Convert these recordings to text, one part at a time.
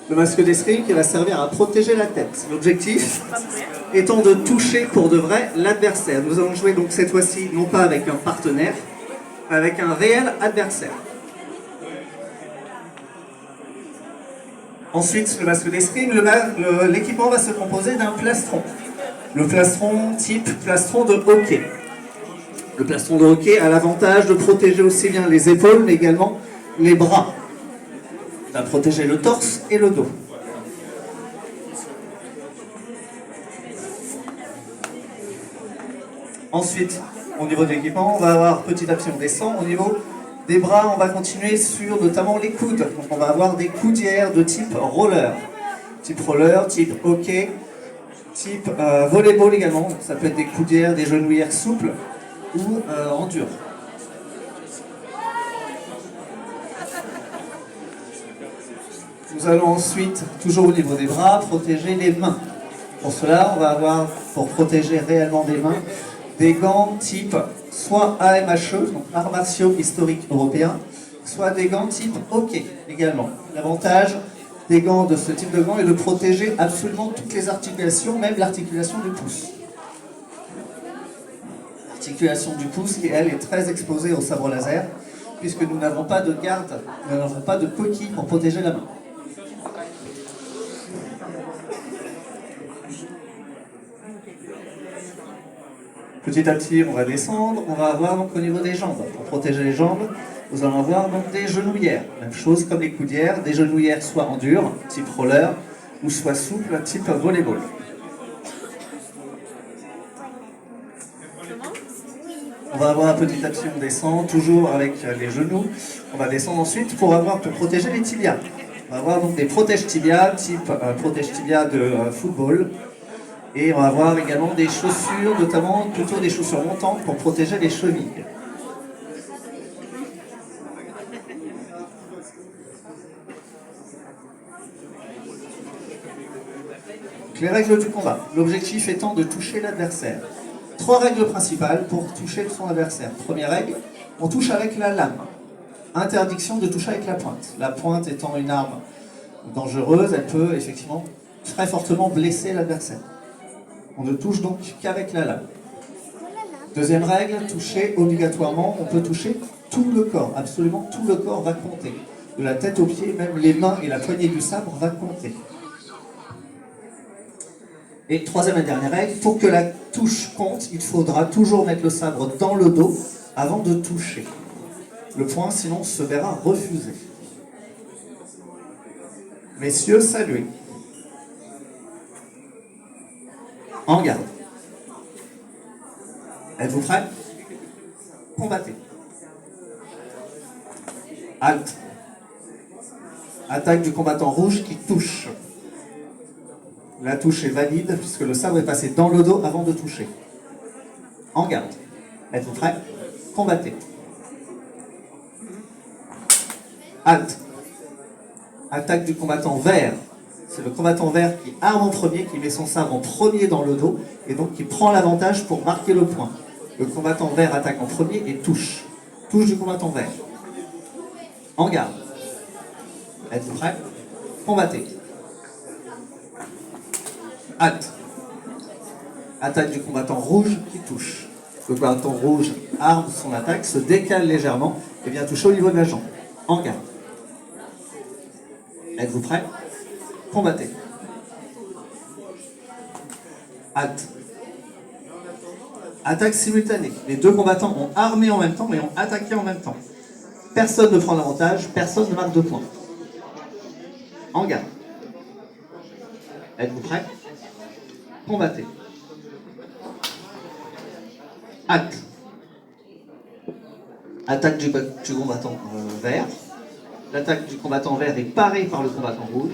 Le masque d'escrime qui va servir à protéger la tête. L'objectif étant de toucher pour de vrai l'adversaire. Nous allons jouer donc cette fois-ci non pas avec un partenaire, mais avec un réel adversaire. Ensuite, le masque d'escrime, l'équipement va se composer d'un plastron. Le plastron type plastron de hockey. Le plastron de hockey a l'avantage de protéger aussi bien les épaules, mais également les bras. Il va protéger le torse et le dos. Ensuite, au niveau de l'équipement, on va avoir petit à petit on descend. Au niveau des bras, on va continuer sur notamment les coudes. Donc on va avoir des coudières de type roller. Type roller, type hockey, type volleyball également. Ça peut être des coudières, des genouillères souples ou en dur. Nous allons ensuite, toujours au niveau des bras, protéger les mains. Pour cela, on va avoir, pour protéger réellement des mains, des gants type soit AMHE, donc arts martiaux historiques européens, soit des gants type hockey également. L'avantage des gants de ce type de gants est de protéger absolument toutes les articulations, même l'articulation du pouce. L'articulation du pouce qui, elle, est très exposée au sabre laser, puisque nous n'avons pas de garde, nous n'avons pas de coquille pour protéger la main. Petit à petit, on va descendre, on va avoir donc au niveau des jambes. Pour protéger les jambes, nous allons avoir donc des genouillères. Même chose comme les coudières, des genouillères soit en dur, type roller, ou soit souple, type volleyball. On va avoir petit à petit, on descend, toujours avec les genoux. On va descendre ensuite pour protéger les tibias. On va avoir donc des protèges tibias, type protège tibia de football. Et on va avoir également des chaussures, notamment plutôt des chaussures montantes pour protéger les chevilles. Les règles du combat. L'objectif étant de toucher l'adversaire. 3 règles principales pour toucher son adversaire. Première règle, on touche avec la lame. Interdiction de toucher avec la pointe. La pointe étant une arme dangereuse, elle peut effectivement très fortement blesser l'adversaire. On ne touche donc qu'avec la lame. Deuxième règle, toucher obligatoirement, on peut toucher tout le corps, absolument tout le corps va compter. De la tête aux pieds, même les mains et la poignée du sabre va compter. Et troisième et dernière règle, pour que la touche compte, il faudra toujours mettre le sabre dans le dos avant de toucher. Le point, sinon, se verra refusé. Messieurs, saluez. En garde. Êtes-vous prêts? Combattez. Halte. Attaque du combattant rouge qui touche. La touche est valide puisque le sabre est passé dans le dos avant de toucher. En garde. Êtes-vous prêts? Combattez. Halte. Attaque du combattant vert. C'est le combattant vert qui arme en premier, qui met son sabre en premier dans le dos et donc qui prend l'avantage pour marquer le point. Le combattant vert attaque en premier et touche. Touche du combattant vert. En garde. Êtes-vous prêts? Combattez. Halte. Attaque du combattant rouge qui touche. Le combattant rouge arme son attaque, se décale légèrement et vient toucher au niveau de la jambe. En garde. Êtes-vous prêts? Combattez. Halte. Attaque simultanée. Les deux combattants ont armé en même temps mais ont attaqué en même temps. Personne ne prend l'avantage, personne ne marque de points. En garde. Êtes-vous prêts? Combattez. Halte. Attaque du combattant vert. L'attaque du combattant vert est parée par le combattant rouge.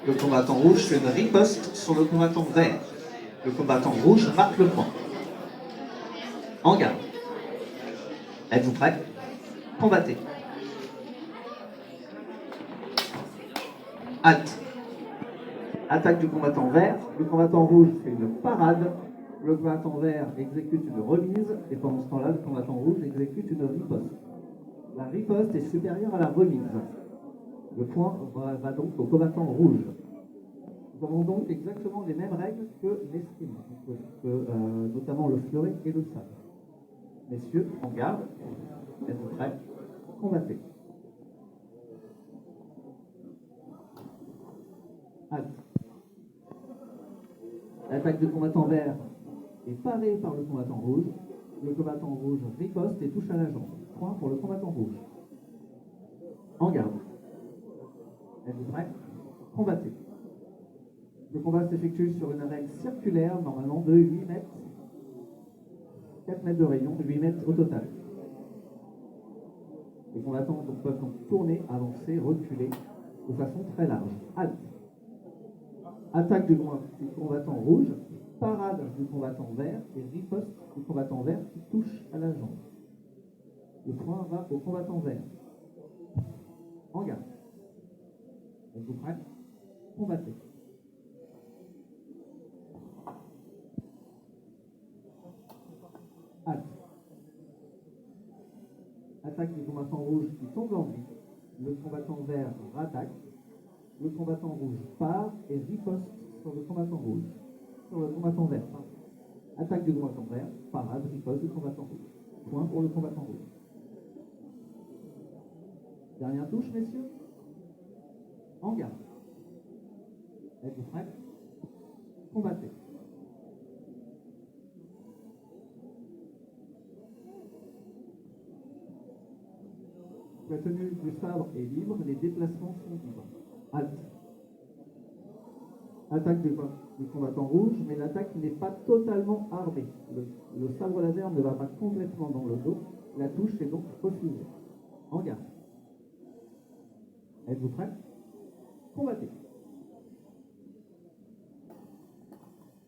Le combattant rouge fait une riposte sur le combattant vert. Le combattant rouge marque le point. En garde. Êtes-vous prêts? Combattez. Halte. Attaque du combattant vert. Le combattant rouge fait une parade. Le combattant vert exécute une remise. Et pendant ce temps-là, le combattant rouge exécute une riposte. La riposte est supérieure à la remise. Le point va donc au combattant rouge. Nous avons donc exactement les mêmes règles que l'escrime, notamment le fleuret et le sabre. Messieurs, en garde, êtes-vous prêts? Combattez. Halte. L'attaque du combattant vert est parée par le combattant rouge. Le combattant rouge riposte et touche à la jambe. Point pour le combattant rouge. En garde. Êtes-vous prêts? Combattez. Le combat s'effectue sur une règle circulaire, normalement de 8 mètres. 4 mètres de rayon, 8 mètres au total. Les combattants peuvent donc tourner, avancer, reculer de façon très large. Halte. Attaque du combattant rouge, parade du combattant vert et riposte du combattant vert qui touche à la jambe. Le point va au combattant vert. En garde. Êtes-vous prêts? Combattez. Halte. Attaque du combattant rouge qui tombe en vie. Le combattant vert rattaque. Le combattant rouge part et riposte sur le combattant rouge. Sur le combattant vert. Attaque du combattant vert, parade, riposte du combattant rouge. Point pour le combattant rouge. Dernière touche, messieurs. En garde. Êtes-vous prêts? Combattez. La tenue du sabre est libre, les déplacements sont libres. Halte. Attaque du combattant rouge, mais l'attaque n'est pas totalement armée. Le sabre laser ne va pas complètement dans le dos, la touche est donc refusée. En garde. Êtes-vous prêts? Combattez.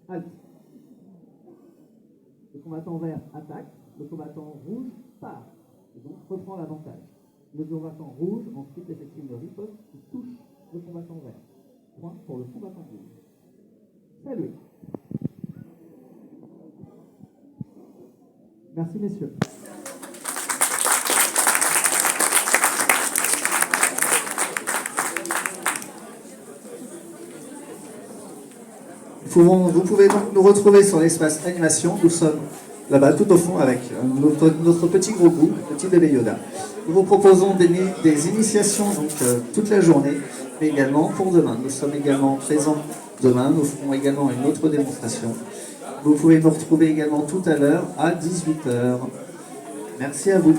Halte. Le combattant vert attaque, le combattant rouge part, et donc reprend l'avantage. Le combattant rouge ensuite effectue une riposte qui touche le combattant vert. Point pour le combattant rouge. Salut. Merci messieurs. Vous pouvez donc nous retrouver sur l'espace animation. Nous sommes là-bas tout au fond avec notre petit gros goût, petit bébé Yoda. Nous vous proposons des initiations donc, toute la journée, mais également pour demain. Nous sommes également présents demain. Nous ferons également une autre démonstration. Vous pouvez nous retrouver également tout à l'heure à 18 h. Merci à vous.